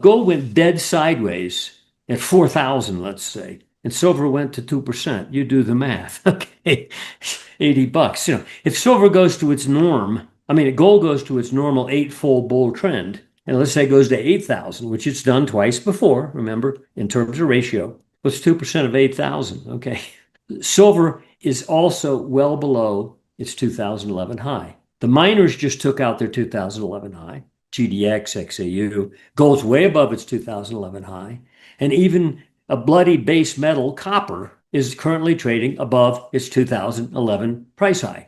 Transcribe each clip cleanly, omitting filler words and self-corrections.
Gold went dead sideways at 4,000, let's say, and silver went to 2%. You do the math. Okay. $80. If silver goes to its norm, gold goes to its normal eightfold bull trend, and let's say it goes to 8,000, which it's done twice before, remember, in terms of ratio. What's 2% of 8,000? Okay. Silver is also well below its 2011 high. The miners just took out their 2011 high, GDX, XAU. Gold's way above its 2011 high. And even a bloody base metal, copper, is currently trading above its 2011 price high.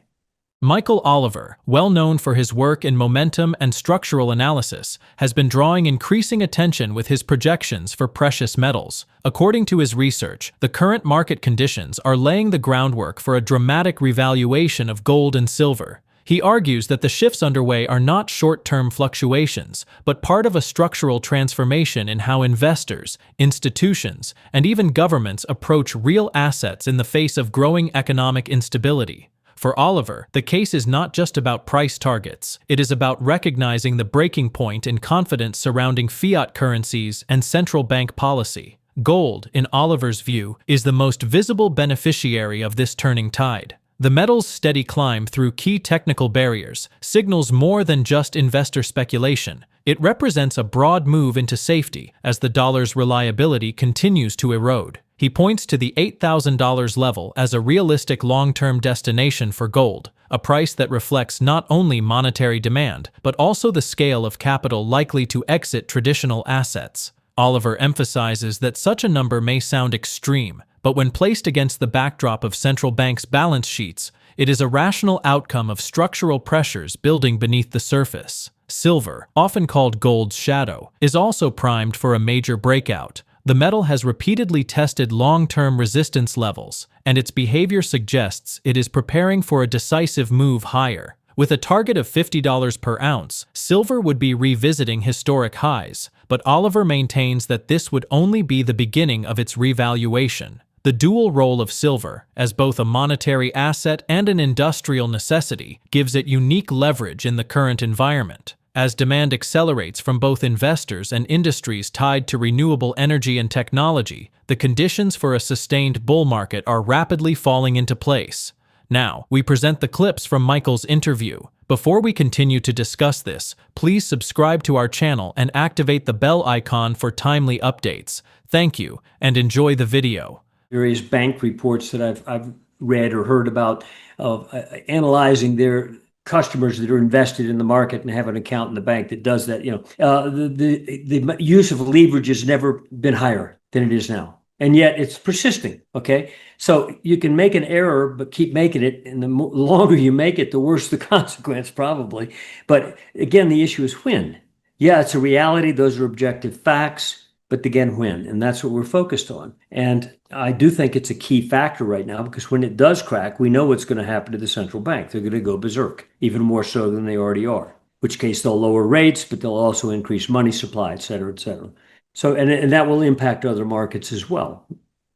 MichaelOliver, well known for his work in momentum and structural analysis, has been drawing increasing attention with his projections for precious metals. According to his research, the current market conditions are laying the groundwork for a dramatic revaluation of gold and silver. He argues that the shifts underway are not short-term fluctuations, but part of a structural transformation in how investors, institutions, and even governments approach real assets in the face of growing economic instability. For Oliver, the case is not just about price targets. It is about recognizing the breaking point in confidence surrounding fiat currencies and central bank policy. Gold, in Oliver's view, is the most visible beneficiary of this turning tide. The metal's steady climb through key technical barriers signals more than just investor speculation. It represents a broad move into safety as the dollar's reliability continues to erode. He points to the $8,000 level as a realistic long-term destination for gold, a price that reflects not only monetary demand, but also the scale of capital likely to exit traditional assets. Oliver emphasizes that such a number may sound extreme, but when placed against the backdrop of central banks' balance sheets, it is a rational outcome of structural pressures building beneath the surface. Silver, often called gold's shadow, is also primed for a major breakout. The metal has repeatedly tested long-term resistance levels, and its behavior suggests it is preparing for a decisive move higher. With a target of $50 per ounce, silver would be revisiting historic highs, but Oliver maintains that this would only be the beginning of its revaluation. The dual role of silver, as both a monetary asset and an industrial necessity, gives it unique leverage in the current environment. As demand accelerates from both investors and industries tied to renewable energy and technology, the conditions for a sustained bull market are rapidly falling into place. Now, we present the clips from Michael's interview. Before we continue to discuss this, please subscribe to our channel and activate the bell icon for timely updates. Thank you, and enjoy the video. Various bank reports that I've read or heard about of analyzing their customers that are invested in the market and have an account in the bank that does that. The use of leverage has never been higher than it is now, and yet it's persisting. Okay, so you can make an error, but keep making it, and the longer you make it, the worse the consequence probably. But again, the issue is when. Yeah, it's a reality; those are objective facts. But again, when, and that's what we're focused on. And I do think it's a key factor right now, because when it does crack, we know what's going to happen to the central bank. They're going to go berserk, even more so than they already are, in which case they'll lower rates, but they'll also increase money supply, et cetera, et cetera. So, and that will impact other markets as well,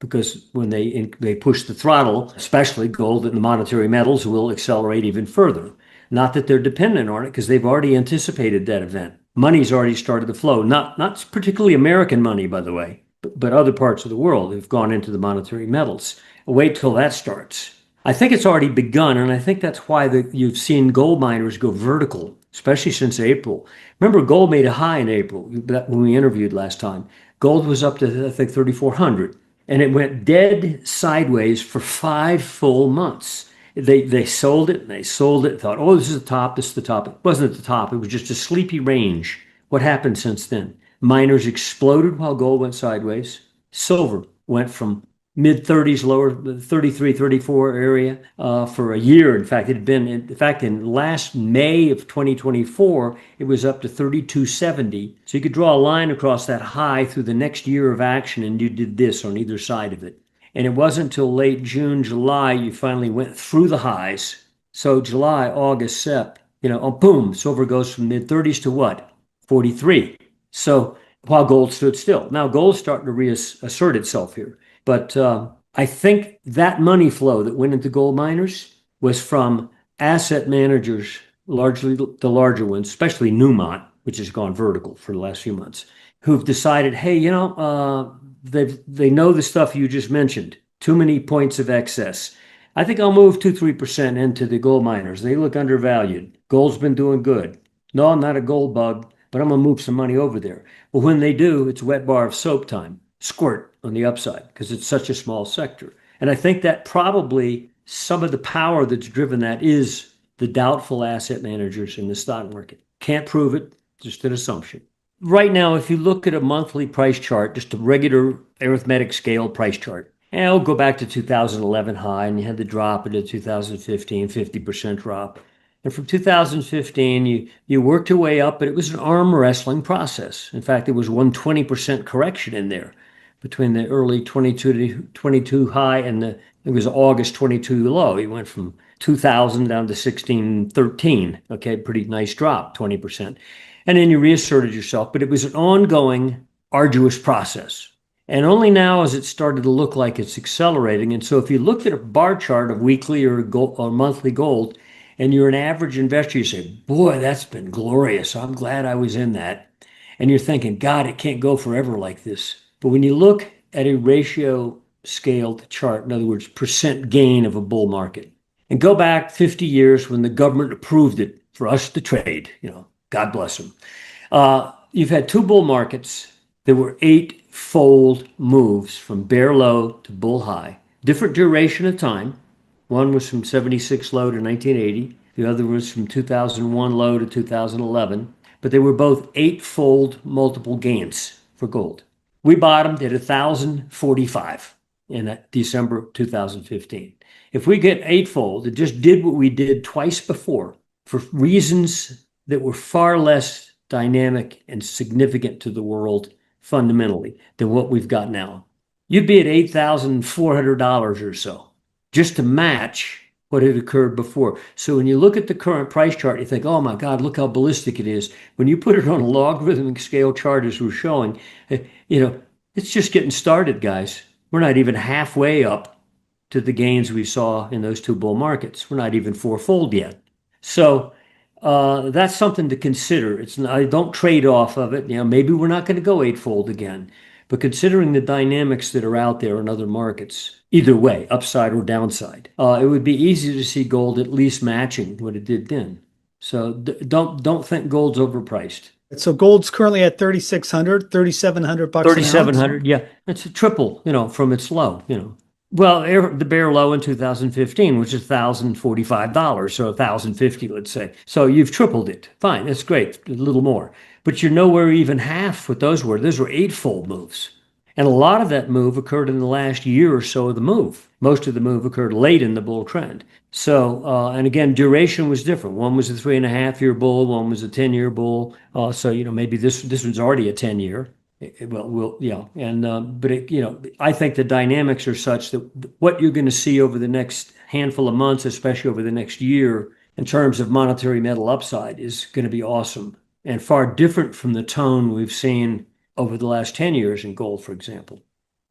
because when they push the throttle, especially gold and the monetary metals will accelerate even further. Not that they're dependent on it, because they've already anticipated that event. Money's already started to flow, not particularly American money, by the way, but other parts of the world have gone into the monetary metals. Wait till that starts. I think it's already begun, and I think that's why you've seen gold miners go vertical, especially since April. Remember, gold made a high in April when we interviewed last time. Gold was up to, I think, 3,400, and it went dead sideways for 5 full months. They sold it, and they sold it, thought, oh, this is the top, this is the top. It wasn't at the top. It was just a sleepy range. What happened since then? Miners exploded while gold went sideways. Silver went from mid-30s, lower 33, 34 area for a year. In fact, it had been, in last May of 2024, it was up to 32.70. So you could draw a line across that high through the next year of action, and you did this on either side of it. And it wasn't until late June, July, you finally went through the highs. So July, August, Sep, boom, silver goes from mid-30s to what? 43. So while gold stood still. Now gold's starting to reassert itself here. But I think that money flow that went into gold miners was from asset managers, largely the larger ones, especially Newmont, which has gone vertical for the last few months, who've decided, hey, they know the stuff you just mentioned. Too many points of excess. I think I'll move 2-3% into the gold miners. They look undervalued. Gold's been doing good. No, I'm not a gold bug, but I'm gonna move some money over there. Well, when they do, it's wet bar of soap time. Squirt on the upside because it's such a small sector. And I think that probably some of the power that's driven that is the doubtful asset managers in the stock market. Can't prove it, just an assumption. Right now, if you look at a monthly price chart, just a regular arithmetic scale price chart, and I'll go back to 2011 high, and you had the drop into 2015, 50% drop. And from 2015, you worked your way up, but it was an arm wrestling process. In fact, there was 120% correction in there between the early 22 high and it was August 22 low. You went from 2000 down to 1613. Okay, pretty nice drop, 20%. And then you reasserted yourself, but it was an ongoing, arduous process. And only now has it started to look like it's accelerating. And so if you looked at a bar chart of weekly or monthly gold, and you're an average investor, you say, boy, that's been glorious. I'm glad I was in that. And you're thinking, God, it can't go forever like this. But when you look at a ratio scaled chart, in other words, percent gain of a bull market, and go back 50 years when the government approved it for us to trade, God bless them. You've had two bull markets. There were eightfold moves from bear low to bull high, different duration of time. One was from 76 low to 1980. The other was from 2001 low to 2011. But they were both eightfold multiple gains for gold. We bottomed at 1,045 in December 2015. If we get eightfold, it just did what we did twice before for reasons that were far less dynamic and significant to the world fundamentally than what we've got now. You'd be at $8,400 or so just to match what had occurred before. So when you look at the current price chart, you think, oh my God, look how ballistic it is. When you put it on a logarithmic scale chart as we're showing, it's just getting started, guys. We're not even halfway up to the gains we saw in those two bull markets. We're not even fourfold yet. So that's something to consider. I don't trade off of it. Maybe we're not going to go eightfold again. But considering the dynamics that are out there in other markets, either way, upside or downside, it would be easy to see gold at least matching what it did then. So don't think gold's overpriced. So gold's currently at 3,600, 3,700 bucks an ounce. 3,700, yeah, it's a triple, from its low, Well, the bear low in 2015, which is $1,045, so $1,050, let's say. So you've tripled it. Fine, that's great, a little more. But you're nowhere even half what those were. Those were eightfold moves. And a lot of that move occurred in the last year or so of the move. Most of the move occurred late in the bull trend. So, and again, duration was different. One was a 3.5-year bull, one was a 10-year bull. So, maybe this one's already a 10-year. I think the dynamics are such that what you're going to see over the next handful of months, especially over the next year, in terms of monetary metal upside is going to be awesome and far different from the tone we've seen over the last 10 years in gold, for example.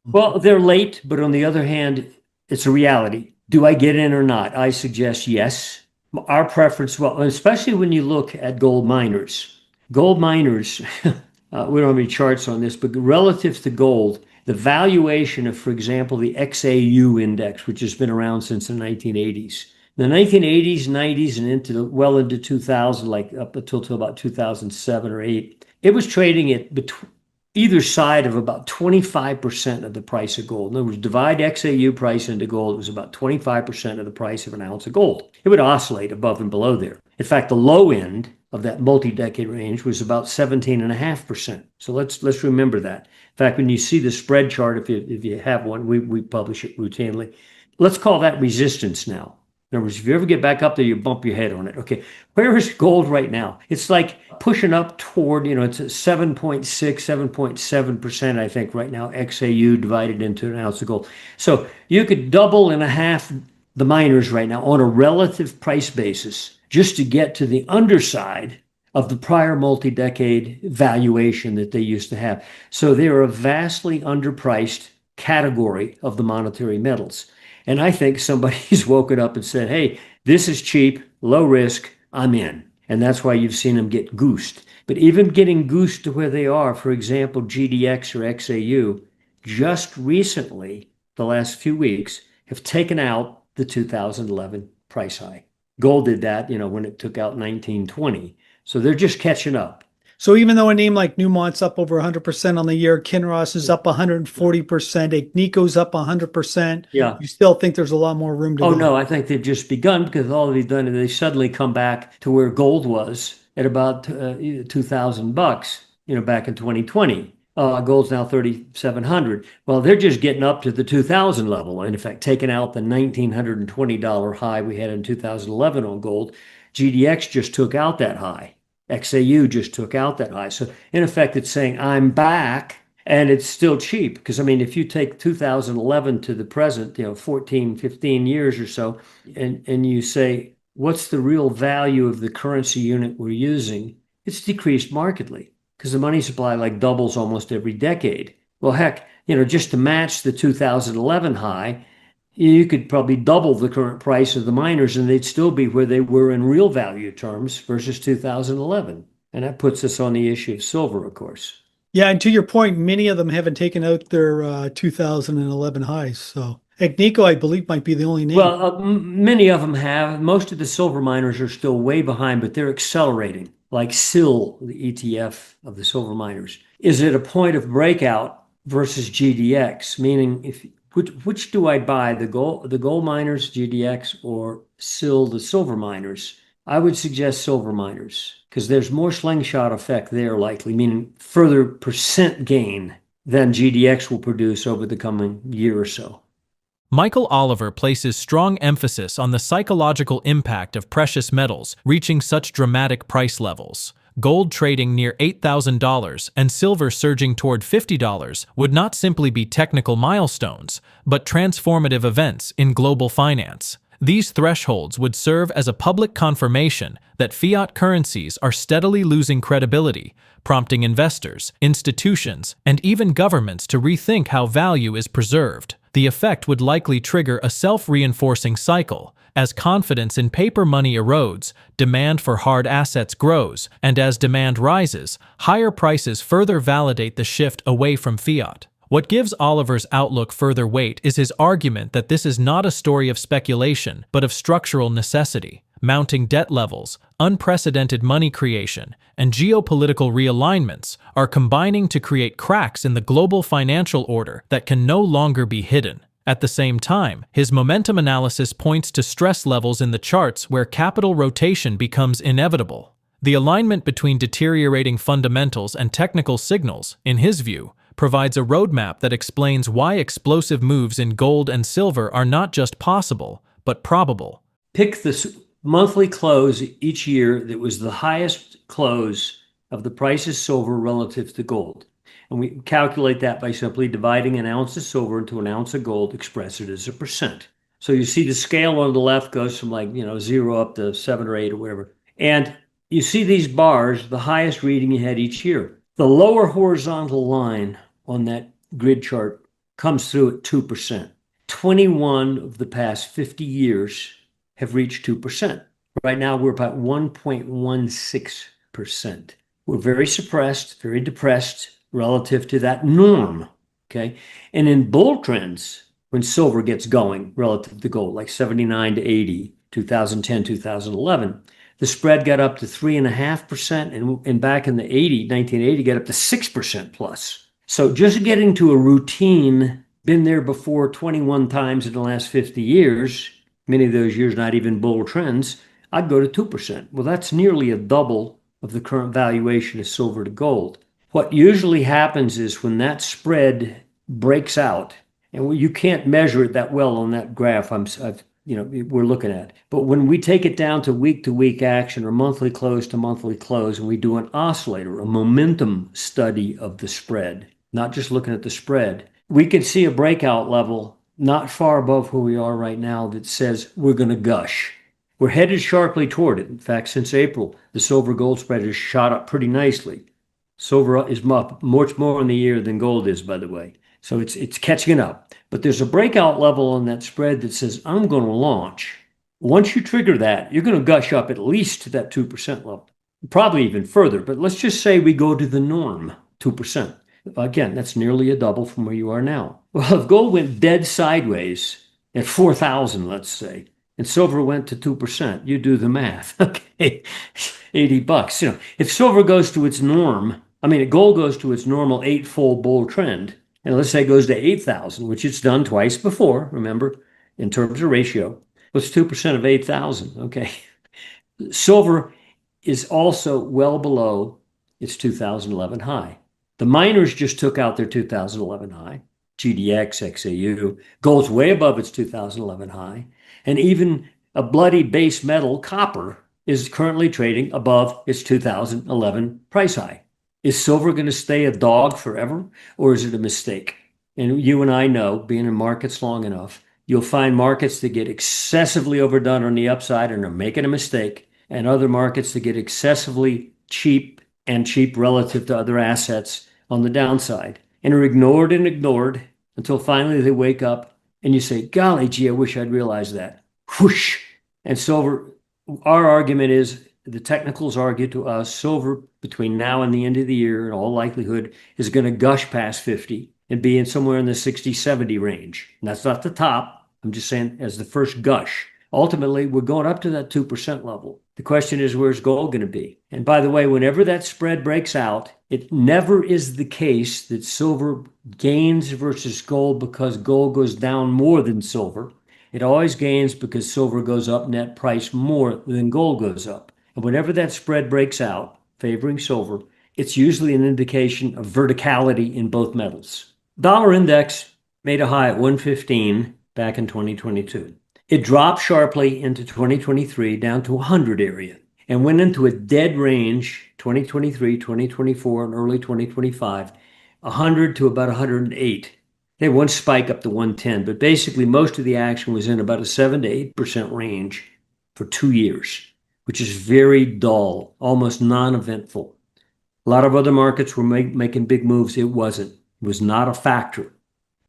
Well, they're late, but on the other hand, it's a reality. Do I get in or not? I suggest yes. Our preference, well, especially when you look at gold miners. Gold miners, we don't have any charts on this, but relative to gold, the valuation of, for example, the XAU index, which has been around since the 1980s. The 1980s, 90s, and into 2000, like up until about 2007 or 8, it was trading at either side of about 25% of the price of gold. In other words, divide XAU price into gold, it was about 25% of the price of an ounce of gold. It would oscillate above and below there. In fact, the low end of that multi-decade range was about 17.5%. So let's remember that. In fact, when you see the spread chart, if you have one, we publish it routinely. Let's call that resistance now. In other words, if you ever get back up there, you bump your head on it. Okay, where is gold right now? It's like pushing up toward, it's a 7.6, 7.7%, I think, right now, XAU divided into an ounce of gold. So you could double and a half the miners right now on a relative price basis just to get to the underside of the prior multi-decade valuation that they used to have. So they're a vastly underpriced category of the monetary metals. And I think somebody's woken up and said, hey, this is cheap, low risk, I'm in. And that's why you've seen them get goosed. But even getting goosed to where they are, for example, GDX or XAU, just recently, the last few weeks, have taken out the 2011 price high. Gold did that, when it took out 1920. So they're just catching up. So even though a name like Newmont's up over 100% on the year, Kinross is up 140%, Agnico's up 100%, Yeah. you still think there's a lot more room to Oh, go? no, I think they've just begun because all they've done is they suddenly come back to where gold was at about $2,000, back in 2020. Gold's now 3,700. Well, they're just getting up to the 2,000 level. And in fact, taking out the $1,920 high we had in 2011 on gold, GDX just took out that high. XAU just took out that high. So in effect, it's saying I'm back. And it's still cheap because, I mean, if you take 2011 to the present, 14, 15 years or so, and you say, what's the real value of the currency unit we're using? It's decreased markedly because the money supply like doubles almost every decade. Well, heck, just to match the 2011 high, you could probably double the current price of the miners and they'd still be where they were in real value terms versus 2011. And that puts us on the issue of silver, of course. Yeah, and to your point, many of them haven't taken out their 2011 highs. So Agnico, I believe, might be the only name. Well, many of them have. Most of the silver miners are still way behind, but they're accelerating, like SIL, the ETF of the silver miners. Is it a point of breakout versus GDX? Meaning, which do I buy, the gold miners, GDX, or SIL, the silver miners? I would suggest silver miners because there's more slingshot effect there likely, meaning further percent gain than GDX will produce over the coming year or so. MichaelOliver places strong emphasis on the psychological impact of precious metals reaching such dramatic price levels. Gold trading near $8,000 and silver surging toward $50 would not simply be technical milestones, but transformative events in global finance. These thresholds would serve as a public confirmation that fiat currencies are steadily losing credibility, prompting investors, institutions, and even governments to rethink how value is preserved. The effect would likely trigger a self-reinforcing cycle. As confidence in paper money erodes, demand for hard assets grows, and as demand rises, higher prices further validate the shift away from fiat. What gives Oliver's outlook further weight is his argument that this is not a story of speculation, but of structural necessity. Mounting debt levels, unprecedented money creation, and geopolitical realignments are combining to create cracks in the global financial order that can no longer be hidden. At the same time, his momentum analysis points to stress levels in the charts where capital rotation becomes inevitable. The alignment between deteriorating fundamentals and technical signals, in his view, provides a roadmap that explains why explosive moves in gold and silver are not just possible, but probable. Pick the monthly close each year that was the highest close of the price of silver relative to gold. And we calculate that by simply dividing an ounce of silver into an ounce of gold, express it as a percent. So you see the scale on the left goes from 0 up to 7 or 8 or whatever. And you see these bars, the highest reading you had each year. The lower horizontal line on that grid chart comes through at 2%. 21 of the past 50 years have reached 2%. Right now, we're about 1.16%. We're very suppressed, very depressed relative to that norm, okay? And in bull trends, when silver gets going relative to gold, like 79 to 80, 2010, 2011, the spread got up to 3.5%, and back in the 1980, got up to 6% plus. So just getting to a routine, been there before 21 times in the last 50 years, many of those years not even bull trends, I'd go to 2%. Well, that's nearly a double of the current valuation of silver to gold. What usually happens is when that spread breaks out, and you can't measure it that well on that graph we're looking at. But when we take it down to week action or monthly close to monthly close, and we do an oscillator, a momentum study of the spread, not just looking at the spread, we can see a breakout level not far above where we are right now that says we're going to gush. We're headed sharply toward it. In fact, since April, the silver gold spread has shot up pretty nicely. Silver is up much more in the year than gold is, by the way. So it's catching up. But there's a breakout level on that spread that says, I'm going to launch. Once you trigger that, you're going to gush up at least to that 2% level, probably even further. But let's just say we go to the norm, 2%. Again, that's nearly a double from where you are now. Well, if gold went dead sideways at 4,000, let's say, and silver went to 2%, you do the math. Okay, $80. If silver goes to its norm, if gold goes to its normal eightfold bull trend, and let's say it goes to 8,000, which it's done twice before, remember, in terms of ratio, what's 2% of 8,000? Okay. Silver is also well below its 2011 high. The miners just took out their 2011 high, GDX, XAU. Gold's way above its 2011 high. And even a bloody base metal, copper, is currently trading above its 2011 price high. Is silver going to stay a dog forever, or is it a mistake? And you and I know, being in markets long enough, you'll find markets that get excessively overdone on the upside and are making a mistake, and other markets that get excessively cheap and cheap relative to other assets on the downside and are ignored until finally they wake up and you say, golly gee, I wish I'd realized that. Whoosh! And silver, our argument is, the technicals argue to us, silver between now and the end of the year, in all likelihood, is going to gush past 50 and be in somewhere in the 60, 70 range. And that's not the top. I'm just saying as the first gush. Ultimately, we're going up to that 2% level. The question is, where's gold going to be? And by the way, whenever that spread breaks out, it never is the case that silver gains versus gold because gold goes down more than silver. It always gains because silver goes up net price more than gold goes up. And whenever that spread breaks out, favoring silver, it's usually an indication of verticality in both metals. Dollar index made a high at 115 back in 2022. It dropped sharply into 2023 down to 100 area and went into a dead range 2023, 2024, and early 2025, 100 to about 108. They had one spike up to 110, but basically most of the action was in about a 7 to 8% range for 2 years, which is very dull, almost non-eventful. A lot of other markets were making big moves. It wasn't. It was not a factor.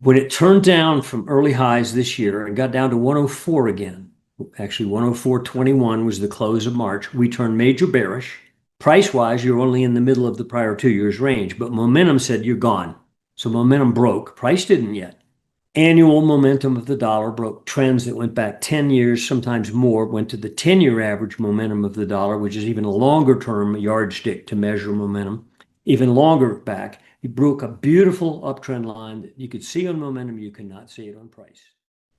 When it turned down from early highs this year and got down to 104 again, actually 104.21 was the close of March, we turned major bearish. Price-wise, you're only in the middle of the prior 2 years range, but momentum said you're gone. So momentum broke. Price didn't yet. Annual momentum of the dollar broke trends that went back 10 years, sometimes more, went to the 10-year average momentum of the dollar, which is even a longer-term yardstick to measure momentum, even longer back. It broke a beautiful uptrend line that you could see on momentum. You cannot see it on price.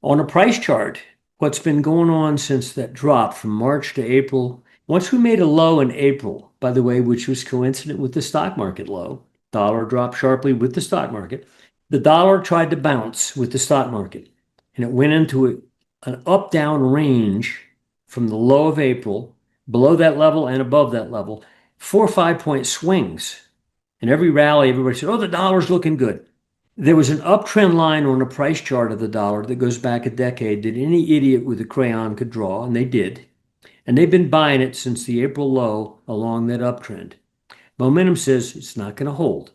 On a price chart, what's been going on since that drop from March to April, once we made a low in April, by the way, which was coincident with the stock market low, dollar dropped sharply with the stock market. The dollar tried to bounce with the stock market, and it went into an up-down range from the low of April, below that level and above that level, 4 or 5 point swings. In every rally, everybody said, oh, the dollar's looking good. There was an uptrend line on a price chart of the dollar that goes back a decade that any idiot with a crayon could draw, and they did. And they've been buying it since the April low along that uptrend. Momentum says it's not going to hold.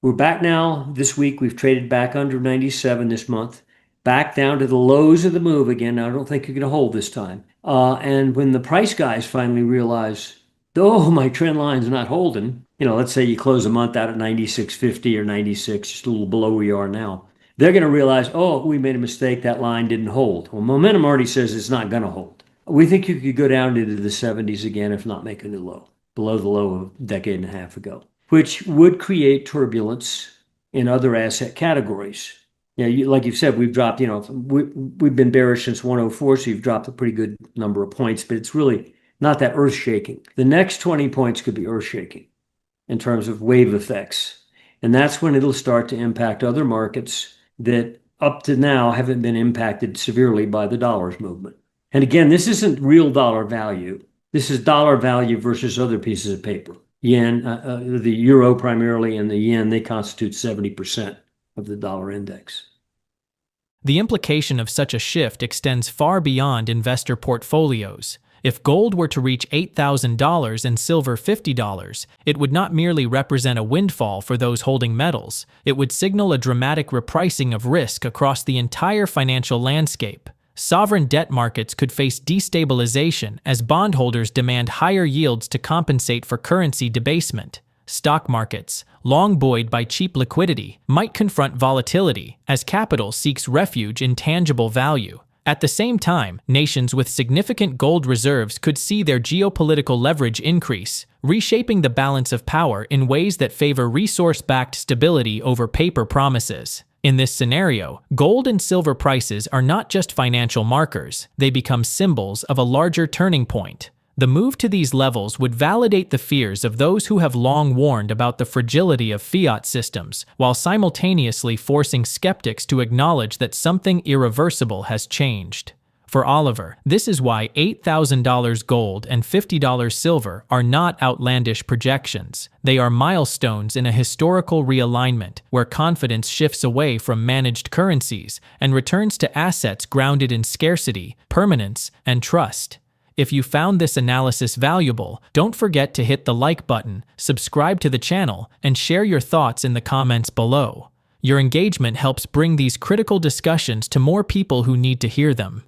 We're back now. This week, we've traded back under 97 this month, back down to the lows of the move again. Now, I don't think you're going to hold this time. And when the price guys finally realize, oh, my trend line's not holding, let's say you close a month out at 96.50 or 96, just a little below where you are now. They're going to realize, oh, we made a mistake. That line didn't hold. Well, momentum already says it's not going to hold. We think you could go down into the 70s again, if not make a new low, below the low of a decade and a half ago, which would create turbulence in other asset categories. Like you've said, we've dropped, we've been bearish since 104, so you've dropped a pretty good number of points, but it's really not that earth-shaking. The next 20 points could be earth-shaking in terms of wave effects. And that's when it'll start to impact other markets that up to now haven't been impacted severely by the dollar's movement. And again, this isn't real dollar value. This is dollar value versus other pieces of paper. Yen, the euro primarily, and the yen, they constitute 70% of the dollar index. The implication of such a shift extends far beyond investor portfolios. If gold were to reach $8,000 and silver $50, it would not merely represent a windfall for those holding metals, it would signal a dramatic repricing of risk across the entire financial landscape. sovereign debt markets could face destabilization as bondholders demand higher yields to compensate for currency debasement. Stock markets, long buoyed by cheap liquidity, might confront volatility as capital seeks refuge in tangible value. At the same time, nations with significant gold reserves could see their geopolitical leverage increase, reshaping the balance of power in ways that favor resource-backed stability over paper promises. In this scenario, gold and silver prices are not just financial markers, they become symbols of a larger turning point. The move to these levels would validate the fears of those who have long warned about the fragility of fiat systems, while simultaneously forcing skeptics to acknowledge that something irreversible has changed. For Oliver, this is why $8,000 gold and $50 silver are not outlandish projections. They are milestones in a historical realignment where confidence shifts away from managed currencies and returns to assets grounded in scarcity, permanence, and trust. If you found this analysis valuable, don't forget to hit the like button, subscribe to the channel, and share your thoughts in the comments below. Your engagement helps bring these critical discussions to more people who need to hear them.